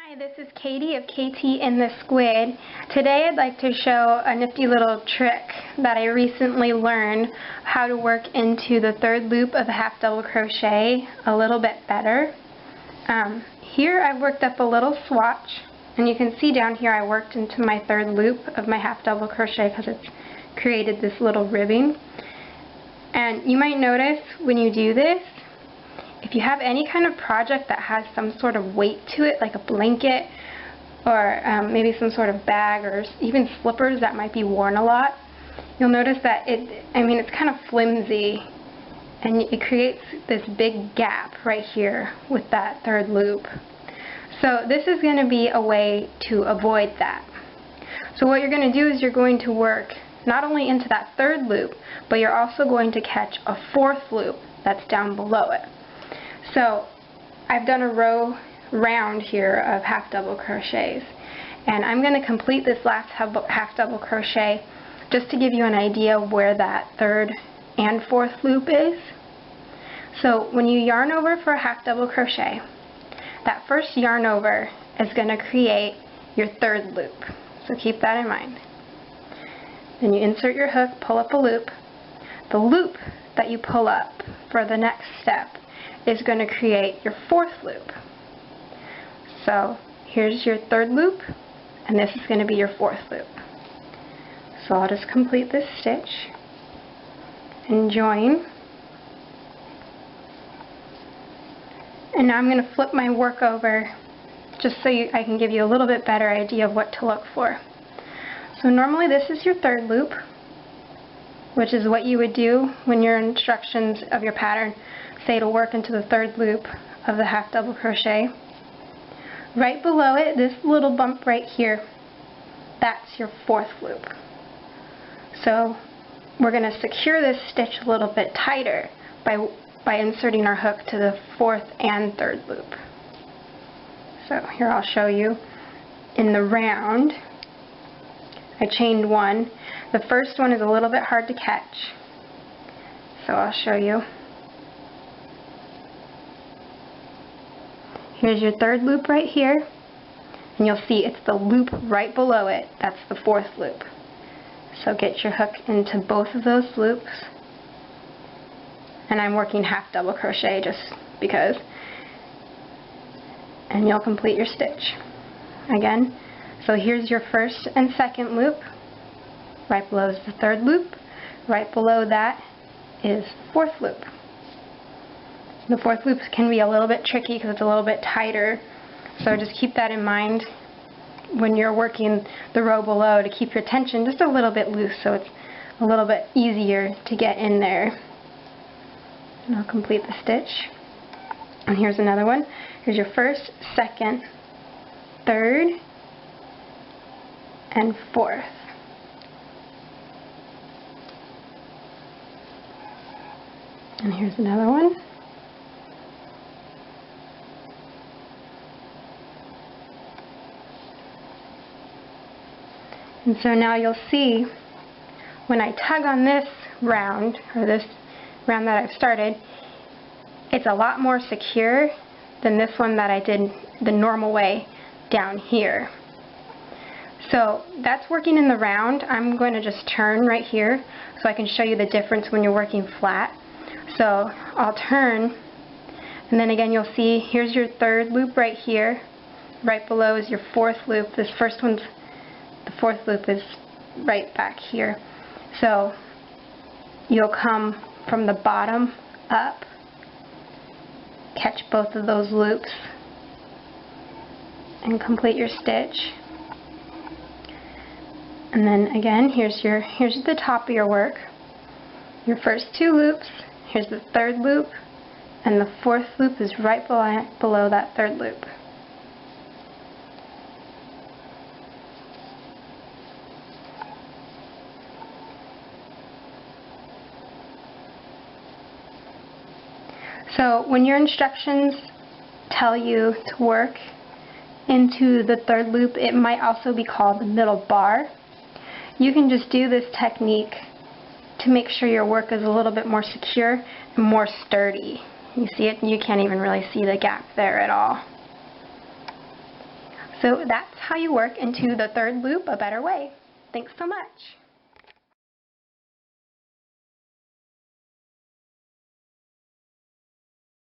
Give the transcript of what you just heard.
Hi, this is Katie of KT and the Squid. Today I'd like to show a nifty little trick that I recently learned how to work into the third loop of a half double crochet a little bit better. Here I've worked up a little swatch, and you can see down here I worked into my third loop of my half double crochet because it's created this little ribbing. And you might notice when you do this, if you have any kind of project that has some sort of weight to it, like a blanket or maybe some sort of bag or even slippers that might be worn a lot, you'll notice that it's kind of flimsy, and it creates this big gap right here with that third loop. So this is going to be a way to avoid that. So what you're going to do is you're going to work not only into that third loop, but you're also going to catch a fourth loop that's down below it. So I've done a row round here of half double crochets, and I'm going to complete this last half double crochet just to give you an idea of where that third and fourth loop is. So when you yarn over for a half double crochet, that first yarn over is going to create your third loop. So keep that in mind. Then you insert your hook, pull up a loop. The loop that you pull up for the next step is going to create your fourth loop. So here's your third loop, and this is going to be your fourth loop. So I'll just complete this stitch and join. And now I'm going to flip my work over just so I can give you a little bit better idea of what to look for. So normally this is your third loop, which is what you would do when your instructions of your pattern say to work into the third loop of the half double crochet. Right below it, this little bump right here, that's your fourth loop. So we're going to secure this stitch a little bit tighter by inserting our hook to the fourth and third loop. So here I'll show you in the round. I chained one. The first one is a little bit hard to catch, so I'll show you. Here's your third loop right here, and you'll see it's the loop right below it. That's the fourth loop. So get your hook into both of those loops, and I'm working half double crochet just because, and you'll complete your stitch. Again, so here's your first and second loop. Right below is the third loop. Right below that is fourth loop. The fourth loop can be a little bit tricky because it's a little bit tighter, so just keep that in mind when you're working the row below, to keep your tension just a little bit loose so it's a little bit easier to get in there. And I'll complete the stitch. And here's another one. Here's your first, second, third, and fourth. And here's another one. And so now you'll see when I tug on this round, or this round that I've started, it's a lot more secure than this one that I did the normal way down here. So that's working in the round. I'm going to just turn right here so I can show you the difference when you're working flat. So I'll turn, and then again you'll see here's your third loop right here. Right below is your fourth loop. This first one's, the fourth loop is right back here. So you'll come from the bottom up, catch both of those loops, and complete your stitch. And then again, here's the top of your work. Your first two loops, here's the third loop, and the fourth loop is right below that third loop. So when your instructions tell you to work into the third loop, it might also be called the middle bar. You can just do this technique to make sure your work is a little bit more secure and more sturdy. You see it? You can't even really see the gap there at all. So that's how you work into the third loop a better way. Thanks so much.